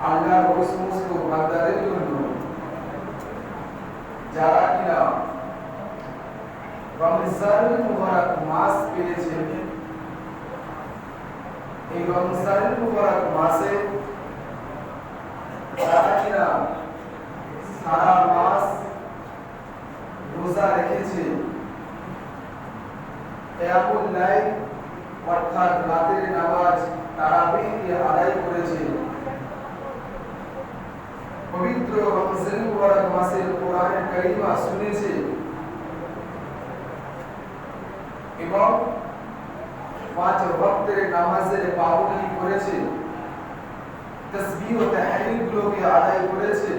আল্লাহর ওই সমস্ত বান্দাদের জন্য যারা কিনা রমজানুল মুবারক মাস পেয়েছেন। এই রমজানুল মুবারক মাসে যারা কিনা সারা মাস রোজা রেখেছে, কিয়ামুল লাইল অর্থাৎ রাতের নামাজ তারাবিহ আদায় করেছে, পবিত্র রমজান মুবারক মাসের কোরআন কারিমা শুনেছে এবং 5 ওয়াক্তের নামাজের পাবন্দি করেছে, তাসবিহ ও তাহলিল গুলোকে আদায় করেছে,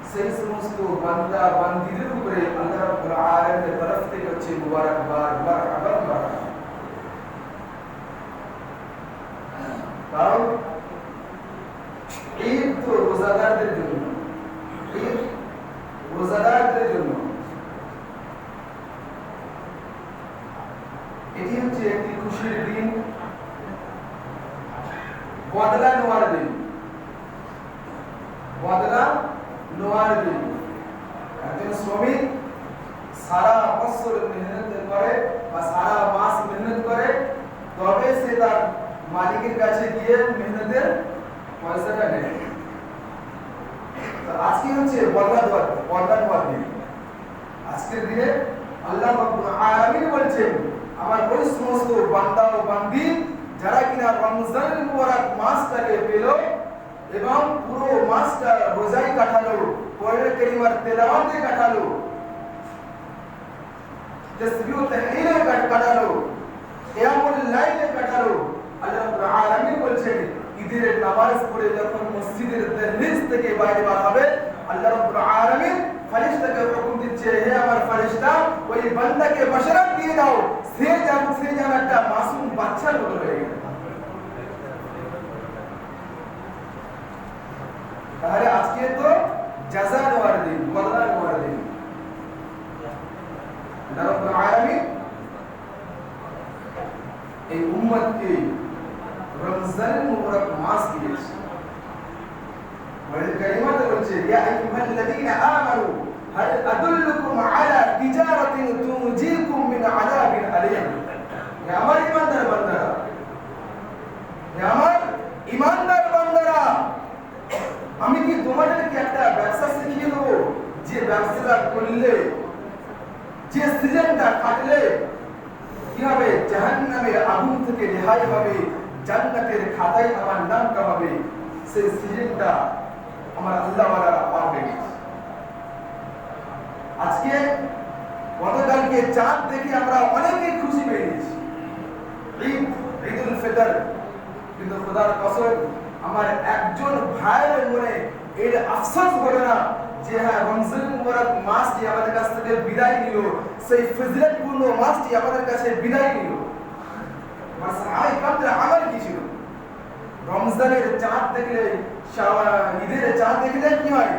সেই সমস্ত বান্দা বান্দীদের উপরে আল্লাহ রাব্বুল আলামিনের তরফ থেকে হচ্ছে মুবারকবাদ, মারহাবা মারহাবা। কারণ ঈদ তো রোজাদারদের জন্য, ঈদ রোজাদারদের জন্য, এটি হচ্ছে একটি খুশির দিন, বদলা নেওয়ার দিন, বদলা নেওয়ার দিন। একজন শ্রমিক সারা বছর মেহনত করে বা সারা মাস মেহনত করে, তবে সে তার মালিকের কাছে গিয়ে মেহনতের পয়সাটা নেয়। তো আজকে হচ্ছে বদলা নেওয়ার দিন। আজকের দিনে আল্লাহ রাব্বুল আলামিন বলছেন, আমার ওই সমস্ত বান্দা ও বান্দি যারা কিনা রমজান মুবারক মাসটাকে পেল এবং পুরো মাসটা রোজাই কাটালো, কোরআন কারীমের তেলাওয়াতে কাটালো, তাসবিহ ও তাহলিলে কাটালো, কিয়ামুল লাইলে কাটালো। আল্লাহ রাব্বুল আলামিন বলছেন, ঈদের নামাজ পড়ে যখন মসজিদের দহলিজ থেকে বাইরে বার হবে, আল্লাহ রাব্বুল আলামিন ফেরেশতাকে হুকুম দিচ্ছে, হে আমার ফেরেশতা, ওই বান্দাকে বাশারাত দিয়ে দাও, সে যেন একটা মাসুম বাচ্চার মতো হয়ে গেল। তাহলে আজকে তো জাযা দেওয়ার দিন, বদলা নেওয়ার দিন। আল্লাহ রাব্বুল আলামিন এই উম্মতকে রমজান মুবারক মাস দিয়েছে। ওই কালিমাতে বলছে, ইয়া আইয়ুহাল্লাযীনা আমানু হাল আদুল্লুকুম আলা তিজারাতিন তুনজিকুম মিন আযাবিন আলীম। হে আমার ঈমানদার বান্দারা, হে আমার ঈমানদার বান্দারা, আমি কি তোমাদেরকে একটা ব্যবসা শিখিয়ে দেব, যে ব্যবসাটা করলে, যে সিজনটা কাটলে কি হবে, জাহান্নামের আগুন থেকে রেহাই হবে, জান্নাতের খাতায় আমার নাম কামাবে। সেই সিজনটা আমার আল্লাহ ওয়ালারা পাবে। আজকে গতকালকে চাঁদ দেখে আমরা অনেকে খুশি পেয়েছি, ঈদুল ফিতর, কিন্তু খোদার কসম আমার একজন ভাইয়ের মনে এর আফসোস হলো না যে হ্যাঁ, রমজান মুবারক মাসটি আমাদের কাছ থেকে বিদায় নিল, সেই ফজিলতপূর্ণ মাসটি আমাদের কাছে বিদায় নিল। সাহাবায়ে কেরামদের আমল কি ছিল? রমজানের চাঁদ দেখলে, ঈদের চাঁদ দেখলে কি হয়,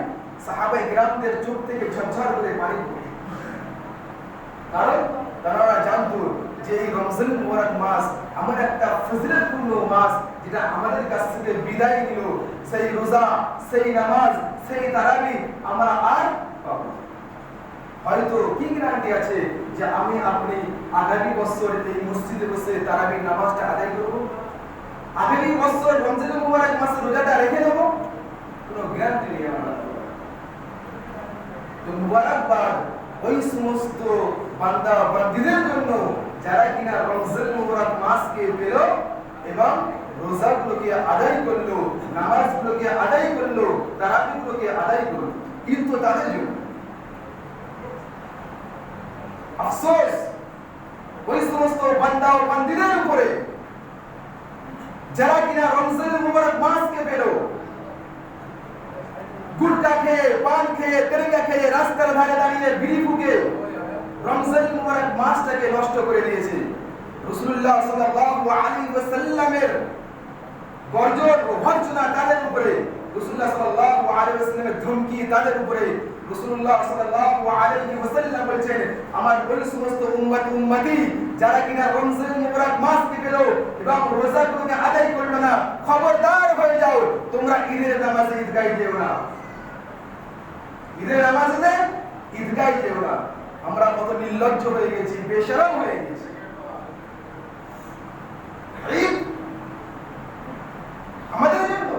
সাহাবায়ে কেরামদের চোখ থেকে ঝরঝর করে পানি পড়ে। কারণ তারা জানতো যে এই রমজান মুবারক মাস এমন একটা ফজিলতপূর্ণ মাস, যেটা আমাদের কাছ থেকে বিদায় নিল। সেই রোজা, সেই নামাজ, সেই তারাবি আমরা আর পাবো। হয়তো কি গ্যারান্টি আছে যে আমি আপনি আগামী বছর এই মসজিদে বসে তারাবির নামাজটা আদায় করব, আগামী বছর রমজান মুবারক মাসে রোজাটা রেখে দেব? কোনো গ্যারান্টি নেই আমরা। তো মুবারকবাদ ওই সমস্ত বান্দা বান্দীদের জন্য যারা কিনা রমজান মুবারক মাসকে পেল এবং রোজাগুলোকে আদায় করলো, নামাজগুলোকে আদায় করলো, তারাবিগুলোকে আদায় করলো। কিন্তু তাদের জন্য আফসোস ওই সমস্ত বান্দা ও বান্দীদের উপরে যারা কিনা রমজান মুবারক মাসকে পেল, গুটকা খেয়ে, পান খেয়ে, তেরেঙ্গা খেয়ে, রাস্তার ধারে দাঁড়িয়ে বিড়ি ফুঁকে রমজান মুবারক মাসটাকে নষ্ট করে দিয়েছে। রাসূলুল্লাহ সাল্লাল্লাহু আলাইহি ওয়াসাল্লামের গর্জন ও ভর্ৎসনা তাদের উপরে, রাসূলুল্লাহ সাল্লাল্লাহু আলাইহি ওয়াসাল্লামের ধমকি তাদের উপরে। রাসূলুল্লাহ সাল্লাল্লাহু আলাইহি ওয়াসাল্লাম বলেছেন, আমার ওই সমস্ত উম্মতি যারা কিনা রমজান মুবারক মাসকে পেল এবং রোজাগুলোকে আদায় করলো না, খবরদার হয়ে যাও, তোমরা ঈদের নামাজে ঈদগাহে যেও না, ঈদের নামাজে ঈদগাহে যেও না। আমরা কত নির্লজ্জ হয়ে গেছি, বেশরম হয়ে গেছি। ঈদ আমাদের জন্য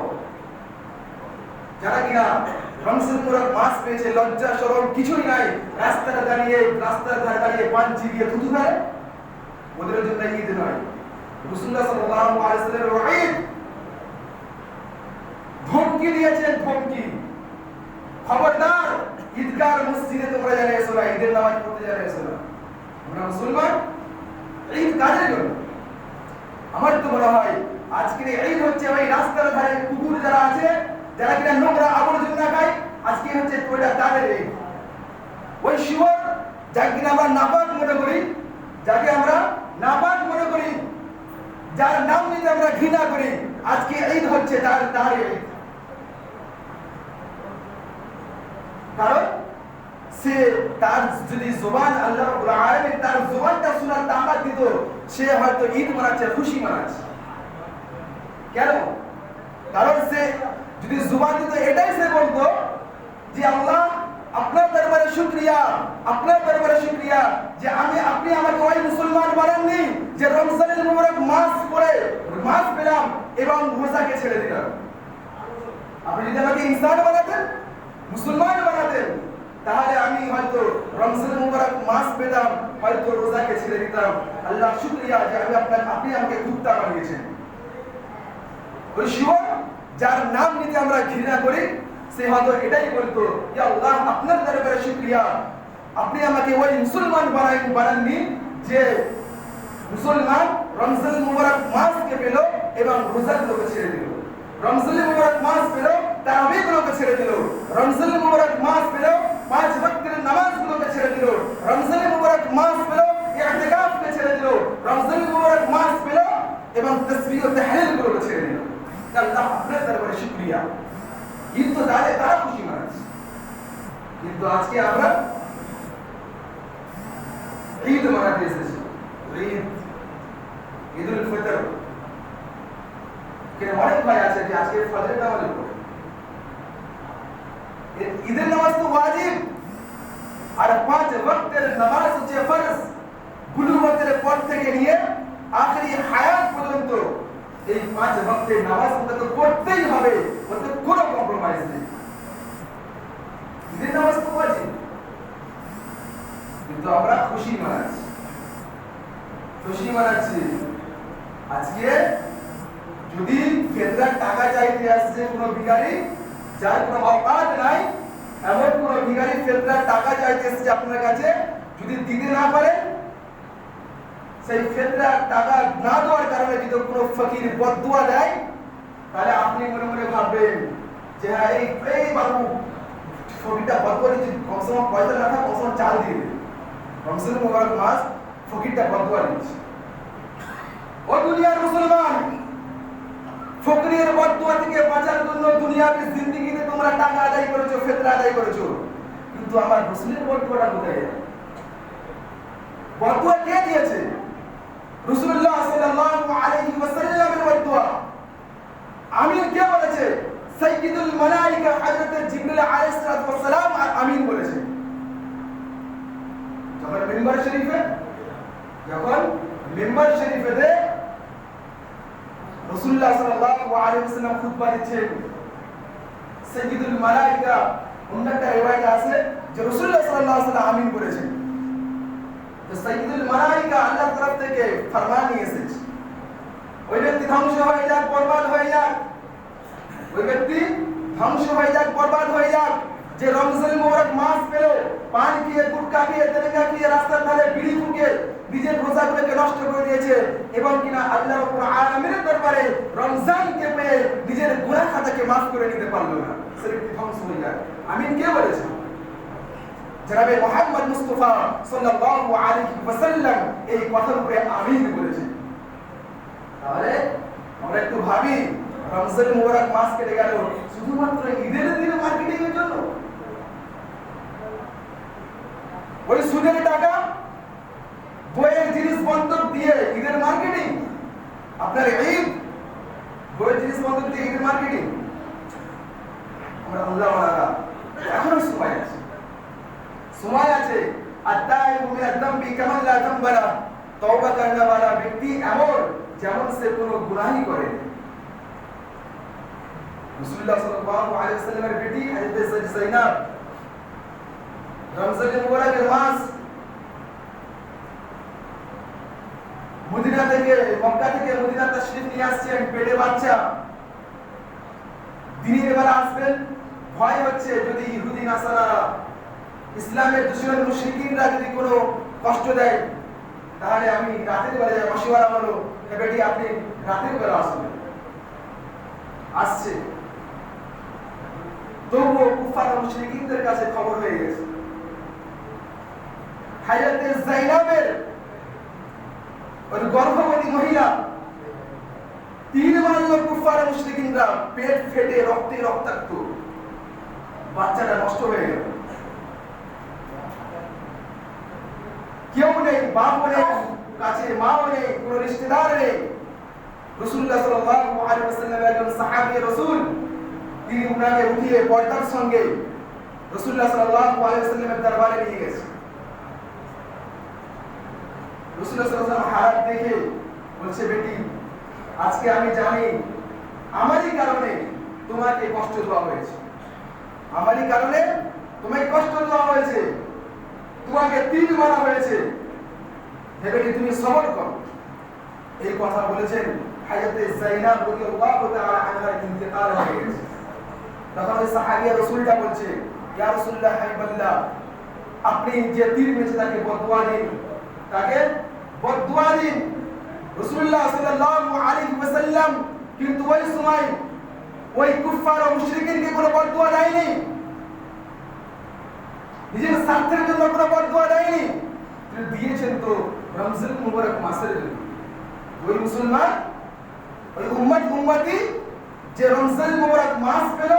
যারা কিনা রমজান মুবারক মাস পেয়েছে, লজ্জা শরম কিছুই নাই, রাস্তার ধারে দাঁড়িয়ে পান চিবিয়ে থুতু ফেলে, ওদের জন্য ঈদ নয়। রাসূলুল্লাহ সাল্লাল্লাহু আলাইহি ওয়াসাল্লাম ঈদ ধমকি দিয়েছেন, ধমকি, খবরদার ঈদগাহ মসজিদে তোমরা যারা এসো না, ঈদের নামাজ পড়তে যারা এসো না। আমরা মুসলমান, ঈদ কাজের জন্য। আমার তো মনে হয় আজকের ঈদ হচ্ছে ওই রাস্তার ধারে কুকুর যারা আছে, যারা কিনা নোংরা আবর্জনা খায়, আজকে হচ্ছে ওইটা তাদের ঈদ। ওই শিবর যাকে কিনা আমরা নাপাক মনে করি, যাকে আমরা নাপাক মনে করি, যার নাম নিতে আমরা ঘৃণা করি, আজকে ঈদ হচ্ছে তার ঈদ। কারণ সে তার যদি জবান আল্লাহ রাব্বুল আলামিন তার জবানটা শোনার তাকাত দিত, সে হয়তো ঈদ মানাচ্ছে, খুশি মানাচ্ছে। কেন? কারণ সে যদি জবান দিত, এটাই সে বলতো যে আল্লাহ আপনার দরবারে শুকরিয়া, আপনার দরবারে শুকরিয়া যে আপনি আমাকে ওই মুসলমান বানাননি যে রমজানের মুবারক মাস পেলাম এবং রোজাকে ছেড়ে দিলাম। আপনি যদি আমাকে ইনসান বানাতেন, মুসলমান বানাতেন, তাহলে আমি হয়তো রমজানের মুবারক মাস পেতাম, হয়তো রোজাকে ছেড়ে দিতাম। আল্লাহ শুকরিয়া যে আপনি আমাকে কুত্তা বানিয়েছেন। ওই শিবর যার নাম নিতে আমরা ঘৃণা করি, সে হয়তো এটাই বলতো, ইয়া আল্লাহ আপনার দরবারে শুকরিয়া, আপনি আমাকে ওই মুসলমান বানাননি যে মুসলমান রমজান মুবারক মাসকে পেল এবং রোজাগুলোকে ছেড়ে দিল। রমজান মুবারক মাস পেল, তারাবিগুলোকে ছেড়ে দিল। রমজান মুবারক মাস পেল, 5 ওয়াক্তের নামাজগুলোকে ছেড়ে দিল। রমজান মুবারক মাস পেল, ইতিকাফকে ছেড়ে দিল। রমজান মুবারক মাস পেল এবং তাসবিহ ও তাহলিলগুলোকে ছেড়ে দিল। আল্লাহ আপনার দরবারে শুকরিয়া। ঈদ তো তারা খুশি মানাচ্ছে, কিন্তু আজকে আমরা ঈদ মানাতে এসেছি। ঈদুল ফিতর, কেন অনেক ভাই আছে যে আজকে ফজরের নামাজ পড়ে। ঈদের নামাজ তো ওয়াজিব, আর 5 ওয়াক্তের নামাজ হচ্ছে ফরজ। বুলুগতের পর থেকে নিয়ে আখেরি হায়াত পর্যন্ত এই 5 ওয়াক্তের নামাজ তো পড়তেই হবে, ওতে কোনো কম্প্রোমাইজ নেই। ঈদের নামাজ তো ওয়াজিব, কিন্তু আমরা খুশি মানাচ্ছি। আজকে যদি ফেতরার টাকা চাইতে আসছে কোনো ভিখারি, যার কোনো অকাত নাই, এমন কোনো ভিখারি ফেতরার টাকা চাইতে আসছে আপনার কাছে, যদি দিতে না পারে, সেই ফেতরার টাকা না দেওয়ার কারণে যদি কোনো ফকির বদদুয়া দেয়, তাহলে আপনি মনে মনে ভাববেন যে হ্যাঁ এই বাবু ফকিরটা বদদুয়া দিচ্ছে, কমসে কম পয়সা না থাকে, কমসে কম চাল দিয়ে দেবে। রমজান মুবারক মাস, ফকিরটা বদদুয়া দিচ্ছে। ও দুনিয়ার মুসলমান, ফকিরের বদদুয়া থেকে বাঁচার জন্য দুনিয়াবি জিন্দেগিতে তোমরা টাকা আদায় করেছো, ফিতরা আদায় করেছো, কিন্তু আমার রাসূলের বদদুয়াটা কোথায়? বদদুয়া কে দিয়েছে? রাসূলুল্লাহ সাল্লাল্লাহু আলাইহি ওয়াসাল্লামের বদদুয়া। আমিন কে বলেছে? সাইয়্যিদুল মালায়েকা হযরত জিবরিল আলাইহিস সালাতু ওয়াস সালাম আমিন বলেছে। যখন মিম্বার শরীফেতে রাসূলুল্লাহ সাল্লাল্লাহু আলাইহি ওয়াসাল্লাম খুতবা দিচ্ছেন, সাইয়্যিদুল মালায়েকা, অন্যটা রিওয়ায়াত আছে যে রাসূলুল্লাহ সাল্লাল্লাহু আলাইহি ওয়াসাল্লাম আমিন বলেছেন। তো সাইয়্যিদুল মালায়েকা আল্লাহর তরফ থেকে ফরমান নিয়ে এসেছে, ওই ব্যক্তি ধ্বংস হয়ে যাক, বরবাদ হয়ে যাক, ওই ব্যক্তি ধ্বংস হয়ে যাক, বরবাদ হয়ে যাক, যে রমজান মুবারক মাস পেল, পান খেয়ে, গুটখা খেয়ে, তেলেঙ্গা খেয়ে, রাস্তার ধারে বিড়ি ফুঁকে নিজের রোজাগুলোকে নষ্ট করে দিয়েছে, এবং কিনা আল্লাহ রাব্বুল আলামিনের দরবারে রমজানকে পেয়ে নিজের গুনাহ খাতাকে মাফ করে নিতে পারলো না, সে ব্যক্তি ধ্বংস হয়ে যায়। আমিন কে বলেছে? জনাবে মুহাম্মদ মুস্তাফা সাল্লাল্লাহু আলাইহি ওয়াসাল্লাম এই কথার উপরে আমিন বলেছেন। তাহলে আমরা একটু ভাবি, রমজান মুবারক মাস কেটে গেল শুধুমাত্র ঈদের দিনে মার্কেটিং এর জন্য। ওই সুদের টাকা, বইয়ের জিনিস বন্ধক দিয়ে ঈদের মার্কেটিং, আপনার ঈদ, বইয়ের জিনিস বন্ধক দিয়ে ঈদের মার্কেটিং। আমরা আল্লাহওয়ালারা এখনো সময় আছে, সময় আছে। আত-তাইবু মিনাদ যামবি কামান লা যামবা লাহু, তওবা করনেওয়ালা ব্যক্তি এমন যেমন সে কোনো গুনাহই করেনি। রাসূলুল্লাহ সাল্লাল্লাহু আলাইহি ওয়াসাল্লামের বেটি হযরত যায়নাব রমজানের মুবারকের মাস মদিনা থেকে মক্কা থেকে মদিনা তাশরীফ নিয়ে আসছেন, পেটে বাচ্চা, দিনের বেলা আসবেন, ভয় হচ্ছে যদি ইহুদি নাসারারা ইসলামের দুশমন মুশরিকিনরা যদি কোনো কষ্ট দেয় তাহলে আমি রাতের বেলা যাই। মশওয়ারা হলো বেটি আপনি রাতের বেলা আসবেন। আসছে, তবুও কুফার মুশরিকিনদের কাছে খবর হয়ে গেছে হযরত যায়নাবের ওই গর্ভবতী মহিলা 3 বার কুফার মুশরিকিনরা পেট ফেটে রক্তে রক্তাক্ত, বাচ্চাটা নষ্ট হয়ে গেল। কেউ নেই, বাপ নেই কাছে, মাও নেই, কোনো রিশতেদার নেই। রাসূলুল্লাহ সাল্লাল্লাহু আলাইহি ওয়াসাল্লাম একজন সাহাবী রাসূল, তিনি উনাকে উঠিয়ে পর্দার সঙ্গে রাসূলুল্লাহ সাল্লাল্লাহু আলাইহি ওয়াসাল্লামের দরবারে নিয়ে গেছে। রাসূলুল্লাহ সাল্লাল্লাহু আলাইহি ওয়াসাল্লাম হালাত দেখে বলছে, বেটি আজকে আমি জানি আমারই কারণে তোমাকে কষ্ট দেওয়া হয়েছে, আমারই কারণে তোমাকে কষ্ট দেওয়া হয়েছে, তোমাকে 3 মারা হয়েছে, ভেবে তুমি সবর করো। এই কথা বলেছেন হযরত যায়নাব রাদিয়াল্লাহু তাআলা আনহার ইন্তেকাল হয়ে গেছে। তখন ওই সাহাবী রাসূলটা বলছে, ইয়া রাসূলুল্লাহ হাবিবাল্লাহ, আপনি যে তীর মেরেছে তাকে বদদুয়া দিন, তাকে বদদুয়া দিন। রাসূলুল্লাহ সাল্লাল্লাহু আলাইহি ওয়াসাল্লাম কিন্তু ওই সময় ওই কুফার ও মুশরিকিনকে কোনো বদদুয়া দেয়নি, নিজের স্বার্থের জন্য কোনো বদদুয়া দেয়নি, তিনি দিয়েছেন তো রমজান মুবারক মাসের জন্য। ওই মুসলমান, ওই উম্মতি যে রমজান মুবারক মাস পেল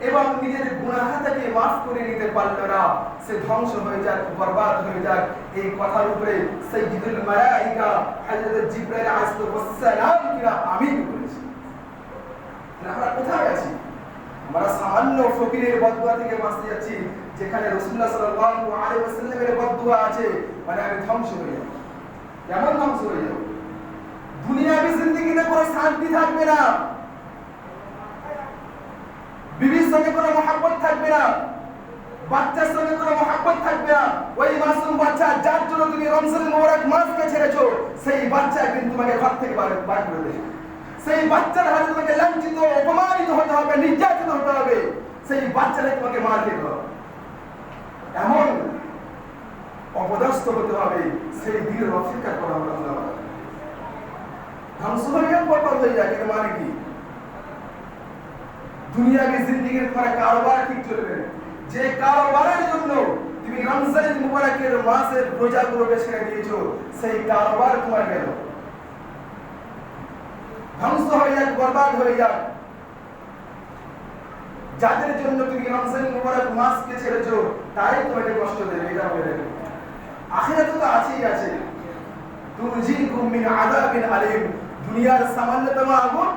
এবং নিজের গুনাহটাকে মাফ করে নিতে পারল না, সে ধ্বংস হয়ে যাক, বরবাদ হয়ে যাক, এই কথার উপরে সাইয়্যিদুল মালায়েকা হযরত জিবরাইল আলাইহিস সালাম কিনা আমিন বলেছে। আমরা কোথায় আছি? আমরা সামান্য ফকিরের বদদুয়া থেকে বাঁচতে যাচ্ছি, যেখানে রাসূলুল্লাহ সাল্লাল্লাহু আলাইহি ওয়াসাল্লামের বদদুয়া আছে, মানে আমি ধ্বংস হয়ে যাব। কেমন ধ্বংস হয়ে যাব? দুনিয়াবি জিন্দেগিতে কোনো শান্তি থাকবে না, বিবির সঙ্গে কোনো মহব্বত থাকবে না, বাচ্চার সঙ্গে কোনো মহব্বত থাকবে না। ওই মাসুম বাচ্চা যার জন্য তুমি রমজান মুবারক মাসকে ছেড়েছো, সেই বাচ্চা কিন্তু তোমাকে ঘর থেকে বার করে দেবে। সেই বাচ্চার হাতে তোমাকে লাঞ্ছিত, অপমানিত হতে হবে, নির্যাতিত হতে হবে, সেই বাচ্চাকে তোমাকে মার খেতে হবে, এমন অপদস্থ হতে হবে, সেই দিনের অপেক্ষা করা হবে। আল্লাহ ধ্বংস হয়ে যাক, বরবাদ হয়ে যাক, এর মানে কি? দুনিয়াবি জিন্দেগির তোমার কারবার ঠিক চলবে, যে কারবারের জন্য তুমি রমজান মুবারকের মাসের রোজাগুলোকে ছেড়ে দিয়েছো, সেই কারবার তোমার গেল, ধ্বংস হয়ে যাক, বরবাদ হয়ে যাক। যাদের জন্য তুমি রমজান মুবারক মাসকে ছেড়েছো, তাই তোমাকে কষ্ট দেবে, এটা বলে দেবে। আখিরাতে তো আছেই আছে, তুরজিকুম মিন আযাবিন আলীম। দুনিয়ার সামান্যতম আগুন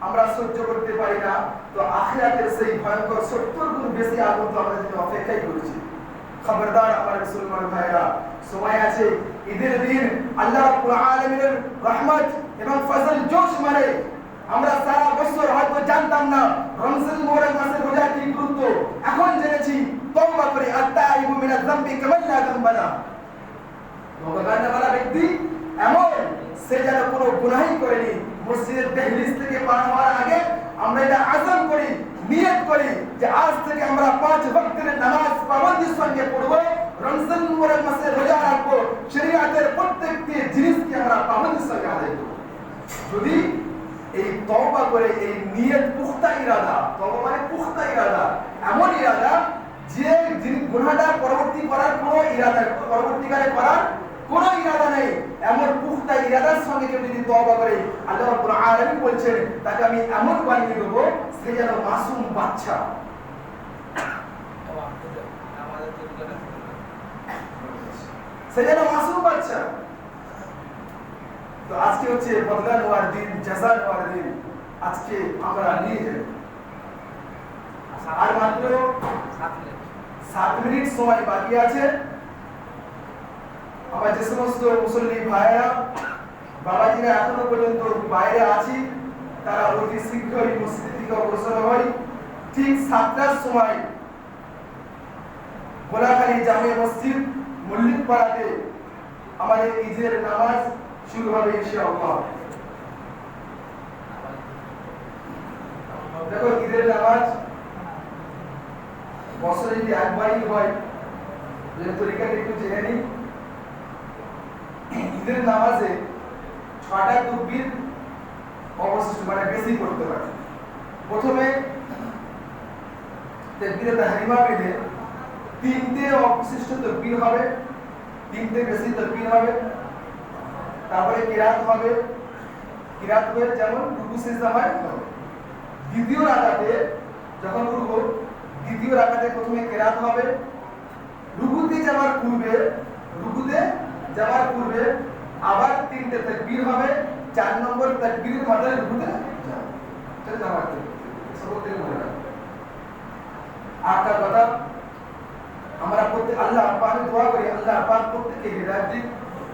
আমরা সহ্য করতে পারি না, তো আখিরাতের সেই ভয়ঙ্কর 70 গুণ বেশি আগুন তো আমাদের জন্য অপেক্ষাই করছে। খবরদার আমার মুসলমান ভাইরা, সময় আছে, ঈদের দিন আল্লাহ রাব্বুল আলামিনের রহমত এবং ফজল জোশ মারে। আমরা সারা বছর হয়তো জানতাম না রমজান মুবারক মাসের রোজা কি গুরুত্ব, এখন জেনেছি। তওবা করে, আত-তাইবু মিনাজ যামবি কামান লা যামবা লাহু। তওবা করার ব্যক্তি এমন, সে যেন কোনো গুনাহই করেনি। মসজিদের দেহলিজ থেকে পার হওয়ার আগে আমরা এটা আযাম করি, নিয়ত করি যে আজ থেকে আমরা 5 ওয়াক্তের নামাজ পাবন্দির সঙ্গে পড়ব, রমজান মুবারক মাসে রোজা রাখবো, শরীয়তের প্রত্যেকটি জিনিসকে আমরা পাবন্দির সঙ্গে আদায় করব। যদি এই তওবা করে, এই নিয়ত, পুখতা ইরাদা, তওবা মানে পুখতা ইরাদা, এমন ইরাদা যে গুনাহটা পরবর্তীকালে করার কোনো ইরাদা নেই, এমন পুখতা ইরাদার সঙ্গে কেউ যদি তওবা করে, আল্লাহ রাব্বুল আলামিন বলছেন তাকে আমি এমন বানিয়ে দেবো, সে যেন মাসুম বাচ্চা। সে যেন মাসুম বাচ্চা। তো আজকে হচ্ছে বদলা নেওয়ার দিন, জাযা নেওয়ার দিন। আজকে আমরা নিয়ে আর মাত্র 7 মিনিট সময় বাকি আছে। আমার যে সমস্ত মুসল্লি ভাইরা বাবাজিরা এখনো পর্যন্ত বাইরে আছি, তারা অতি শীঘ্রই মসজিদ থেকে অগ্রসর হয়। ঠিক 7টার সময় গোলাখালী জামে মসজিদ মল্লিক পাড়াতে আমাদের ঈদের নামাজ শুরু হবে ইনশাআল্লাহ। দেখো, ঈদের নামাজ বছরে যদি একবারই হয়, যে তরিকাটা একটু জেনে নিই। ঈদের নামাজে 6টা তাকবীর অবশিষ্ট, মানে বেশি করতে পারে। প্রথমে তাকবীরে তাহরিমা বেঁধে 3টে অবশিষ্ট তাকবীর হবে, 3টে বেশি তাকবীর হবে। তারপরে কিরাত হবে, কিরাত হয়ে যেমন রুকু সিজদা হয়। দ্বিতীয় রাকাতে যখন রুকু, দ্বিতীয় রাকাতে প্রথমে কিরাত হবে, রুকুতে যাওয়ার পূর্বে আবার 3টে তাকবীর হবে। 4 নম্বর তাকবীরের মাথায় রুকুতে যাও, চলে যাওয়ার সবতে মনে রাখো। আরেকটা কথা, আমরা প্রত্যেক আল্লাহ পাক দোয়া করি, আল্লাহ পাক প্রত্যেককে হিদায়াত দিক।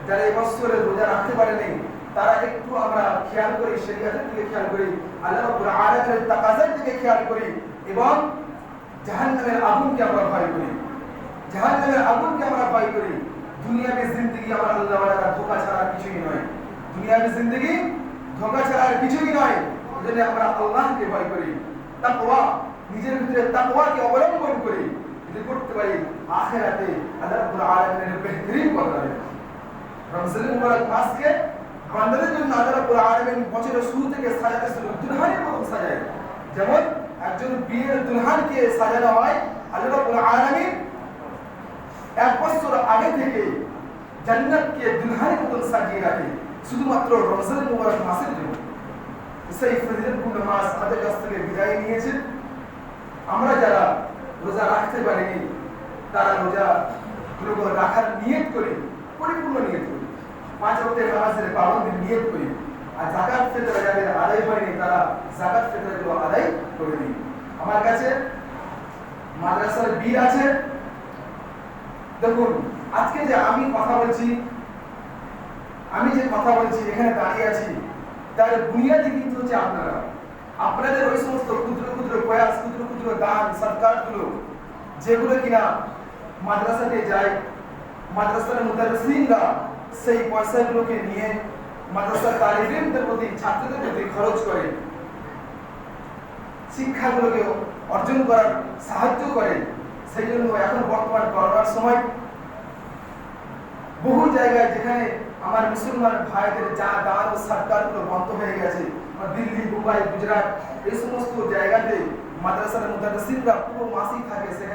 যারা এই বছরে রোজা রাখতে পারেনি, তারা একটু আমরা খেয়াল করি, শরীয়তের দিকে খেয়াল করি, আল্লাহ রাব্বুল আলামিনের তাকাজার দিকে খেয়াল করি, এবং জাহান্নামের আগুনকে আমরা ভয় করি। জাহান্নামের আগুনকে আমরা ভয় করি। দুনিয়াবি জিন্দেগি আমার আল্লাহ ওয়ালা ধোঁকা ছাড়া কিছুই নয়। দুনিয়াবি জিন্দেগি ধোঁকা ছাড়া আর কিছুই নয়। এজন্য আমরা আল্লাহকে ভয় করি। তাকওয়া, নিজের ভিতরে তাকওয়াকে অবলম্বন করি, যদি করতে পারি আখিরাতে আল্লাহ রাব্বুল আলামিনের বেহতরিন বদলা। রমজানুল মুবারক মাসকে বান্দাদের জন্য আল্লাহ রাব্বুল আলামিন বছরের শুরু থেকে সাজাতে শুরু দুলহানের মতো সাজায়। যেমন একজন বিয়ের দুলহানকে সাজানো হয়, আল্লাহ রাব্বুল আলামিন 1 বছর আগে থেকে জান্নাতকে দুলহানের মতো সাজিয়ে রাখে, শুধুমাত্র রমজানুল মুবারক মাসের জন্য। সেই ফজিলতপূর্ণ মাস আমাদের কাছ থেকে বিদায় নিয়েছে। আমরা যারা রোজা রাখতে পারিনি, তারা রোজা গুলো রাখার নিয়ত করি, পরিপূর্ণ নিয়ত করি। 5 ওয়াক্তের নামাজের পাবন্দির নিয়ত করি। আর যাকাত ফিতর যাদের আদায় হয়নি, তারা যাকাত ফিতরগুলো আদায় করে দিই। আমার কাছে মাদ্রাসার বিল আছে। দেখুন, আজকে যে আমি যে কথা বলছি এখানে দাঁড়িয়ে আছি, তার বুনিয়াদি কিন্তু হচ্ছে আপনাদের ওই সমস্ত ক্ষুদ্র ক্ষুদ্র প্রয়াস, ক্ষুদ্র ক্ষুদ্র দান সদকাগুলো, যেগুলো কিনা মাদ্রাসাতে যায়, মাদ্রাসার মুদাররিসিনরা সেই পয়সাগুলোকে নিয়ে মাদ্রাসার তালিবেদের প্রতি, ছাত্রদের প্রতি খরচ করে, শিক্ষাগুলোকে অর্জন করার সাহায্য করে। সেই জন্য এখন বর্তমান করোনার সময় বহু জায়গায় যেখানে আমার মুসলমান ভাইদের যা দান ও সদকাগুলো বন্ধ হয়ে গেছে, দিল্লি, মুম্বাই, গুজরাট, এই সমস্ত জায়গাতে মাদ্রাসার মুদাররিসিনরা পুরো মাসিক থাকে।